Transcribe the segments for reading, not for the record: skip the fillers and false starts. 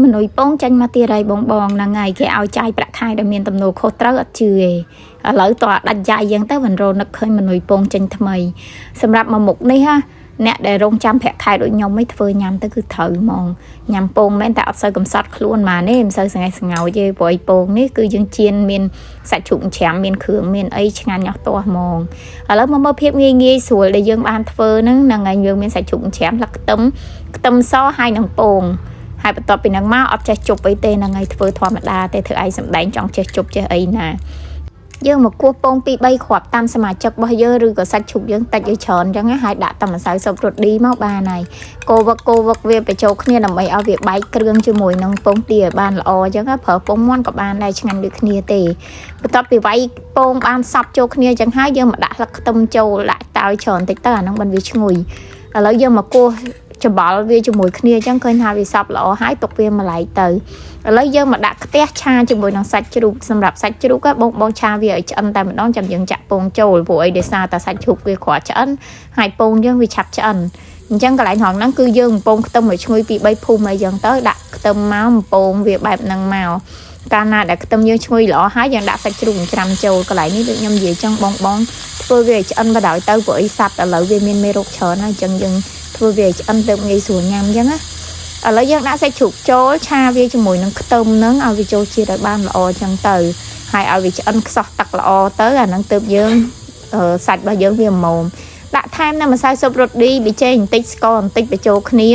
មនុយពងចាញ់មកទីរៃបងហ្នឹងហើយគេឲ្យចាយប្រាក់ខែដែលមានទំនួលខុសត្រូវអត់ជឿទេឥឡូវតើដាច់ចាយយ៉ាងទៅមិនរនឹកឃើញមនុយពងចាញ់ថ្មីសម្រាប់មួយមុខនេះហ่ะអ្នកដែលរងចាំប្រាក់ខែដូចខ្ញុំមិនធ្វើញ៉ាំទៅគឺត្រូវហ្មងញ៉ាំពងមែនតែអត់សូវកំសត់ខ្លួនម៉ាទេមិនសូវស្ងេះស្ងោយទេព្រោះពងនេះគឺយើងជៀនមានសាច់ជ្រូកច្រាំមានគ្រឿងមានអីឆ្ងាញ់អស់ទាស់ហ្មងឥឡូវមកមើលភាពងាយស្រួលដែលយើងបានធ្វើហ្នឹងហើយយើងមានសាច់ជ្រូកច្រាំលក្ខខ្ទឹមសហើយនឹងពងហើយបន្ទាប់ពីហ្នឹងមកអត់ចេះជប់អីទេហ្នឹងហើយធ្វើធម្មតាទេធ្វើឯងសម្ដែងចង់ចេះជប់ចេះអីណាយើងមកគោះពង2 3គ្រាប់តាមសមាជិករបស់យើងឬក៏សាច់ជ្រូកយើងតិចឬច្រើនអញ្ចឹងហើយដាក់តែម្សៅស៊ុបរ៉ូឌីមកបានហើយកូវឹកវាបញ្ចូលគ្នាដើម្បីឲ្យវាបែកគ្រឿងជាមួយនឹងពងទាឲ្យបានល្អអញ្ចឹងប្រើពងមាន់ក៏បានដែរឆ្ងាញ់ដូចគ្នាទេបន្ទាប់ពីវាយពងបានសប់ចូលគ្នាអញ្ចឹងហើយយើងមកដាក់ស្លឹកខ្ទឹមចូលដាក់តើយច្រើនតិចទៅអាហ្នឹងបានវាឈ្ងុយឥឡូវយើងមកគោះច្បល់វាជាមួយគ្នាអញ្ចឹងឃើញថាវាសប់ល្អហើយទុកវាម្លាយទៅឥឡូវយើងមកដាក់ខ្ទះឆាជាមួយនឹងសាច់ជ្រូកសម្រាប់សាច់ជ្រូកបងឆាវាឲ្យឆ្អិនតែម្ដងចាំយើងចាក់ពងចូលព្រោះអីដោយសារតែសាច់ជ្រូកវាគ្រាន់ឆ្អិនហើយពងយើងវាឆាប់ឆ្អិនអញ្ចឹងកន្លែងហងហ្នឹងគឺយើងពងខ្ទឹមឲ្យឈ្ងុយ2 3ភូមិអីចឹងទៅដាក់ខ្ទឹមមកពងវាបែបហ្នឹងមកកាលណាដែលខ្ទឹមយើងឈ្ងុយល្អហើយយើងដាក់សាច់ជ្រូកច្រាំចូលកន្លែងនេះដូចខ្ញុំនិយាយចឹងបងធ្វើវាឲ្យឆ្អិនបដ ாய் ទៅព្រោះអីសាប់ឥឡូវវាមានមេរោគច្រើនហើយអញ្ចឹងយើងធ្វើវាឆ្អិនទៅងាយស្រួលញ៉ាំអញ្ចឹងណាឥឡូវយើងដាក់សាច់ជ្រូកចូលឆាវាជាមួយនឹងខ្ទឹមហ្នឹងឲ្យវាចូលជាតិឲ្យបានល្អអញ្ចឹងទៅហើយឲ្យវាឆ្អិនខ្សោះទឹកល្អទៅអាហ្នឹងទើបយើងសាច់របស់យើងវាម៉ូមដាក់ថែមនៅម្សៅស៊ុបរ៉ូឌីប៊ីចេងបន្តិចស្ករបន្តិចបញ្ចូលគ្នា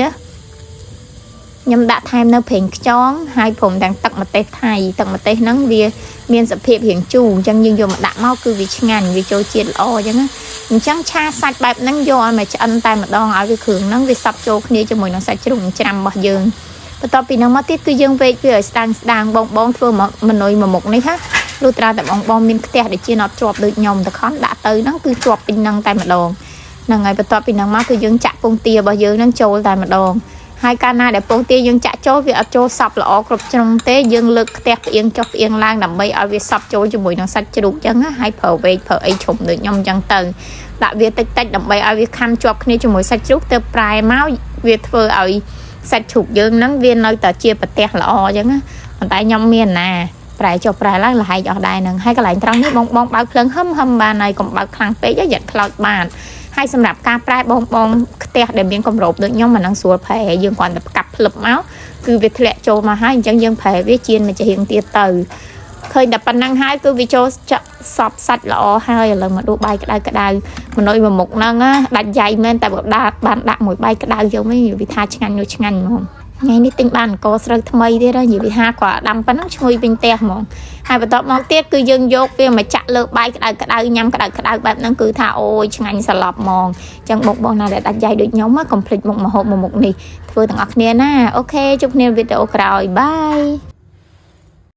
ខ្ញុំដាក់ថែមនៅប្រេងខ្យងហើយព្រមទាំងទឹកម្ទេសថៃទឹកម្ទេសហ្នឹងវាមានសភាពរាងជូរអញ្ចឹងយើងយកមកដាក់មកគឺវាឆ្ងាញ់វាចូលជាតិល្អអញ្ចឹងណាអញ្ចឹងឆាសាច់បែបហ្នឹងយកឲ្យមកឆ្អិនតែម្ដងឲ្យវាគ្រឿងហ្នឹងវាសប់ចូលគ្នាជាមួយនឹងសាច់ជ្រូកច្រាំរបស់យើងបន្ទាប់ពីហ្នឹងមកទៀតគឺយើងវេចវាឲ្យស្ដាងបងធ្វើមនុយមួយមុខនេះណាលុះត្រាតែបងមានខ្ទះដែលជាអត់ជាប់ដូចខ្ញុំតខំដាក់ទៅហ្នឹងគឺជាប់ពេញហ្នឹងតែម្ដងហ្នឹងហើយបន្ទាប់ពីហ្នឹងមកគឺយើងចាក់ពងទារបស់យើងហ្នឹងចូលតែម្ដងហើយកាលណាដែលពងទាយើងចាក់ចូលវាអត់ចូលសប់ល្អគ្រប់ជ្រុងទេយើងលើកខ្ទះផ្អៀងចុះផ្អៀងឡើងដើម្បីឲ្យវាសប់ចូលជាមួយនឹងសាច់ជ្រូកអញ្ចឹងហើយប្រើវែកប្រើអីឈុំដូចខ្ញុំអញ្ចឹងទៅដាក់វាតិចដើម្បីឲ្យវាខាំជាប់គ្នាជាមួយសាច់ជ្រូកទៅប្រែមកវាធ្វើឲ្យសាច់ជ្រូកយើងហ្នឹងវានៅតែជាប្រទេសល្អអញ្ចឹងណាប៉ុន្តែខ្ញុំមានណាប្រែចុះប្រែឡើងលហែកអស់ដែរហ្នឹងហើយកន្លែងត្រង់នេះបងបើកភ្លើងហឹមបានហើយកុំបើកខ្លាំងពេកយ៉ាត់ខ្លោចបានហើយសម្រាប់ការប្រែបងខ្ទះដែលមានកម្របដូចខ្ញុំមិននឹងស្រួលប្រែយើងគ្រាន់តែកាប់ភ្លឹបមកគឺវាធ្លាក់ចូលមកហើយអញ្ចឹងយើងប្រែវាជៀនមួយជារៀងទៀតទៅឃើញតែប៉ុណ្ណឹងហើយគឺវាចូលសប់សាច់ល្អហើយឥឡូវមកដួសបាយក្តៅមនុយមួយមុខហ្នឹងដាច់យ៉ៃមែនតែបើបានដាក់មួយបាយក្តៅយកវិញវាថាឆ្ងាញ់នោះឆ្ងាញ់ហ្មងថ្ងៃនេះទិញបានអង្គស្រូវថ្មីទៀតហើយនិយាយថាគ្រាន់ដាំប៉ុណ្ណឹងឈ្ងុយពេញផ្ទះហ្មងហើយបន្ទាប់មកទៀតគឺយើងយកវាមកចាក់លើបាយក្តៅញ៉ាំក្តៅបែបហ្នឹងគឺថាអូយឆ្ងាញ់សឡប់ហ្មងអញ្ចឹងបងណាដែលដាច់យ៉ៃដូចខ្ញុំកុំភ្លេចមុខម្ហូបមួយមុខនេះធ្វើទាំងអស់គ្នាណាអូខេជួបគ្នាវីដេអូក្រោយបាយ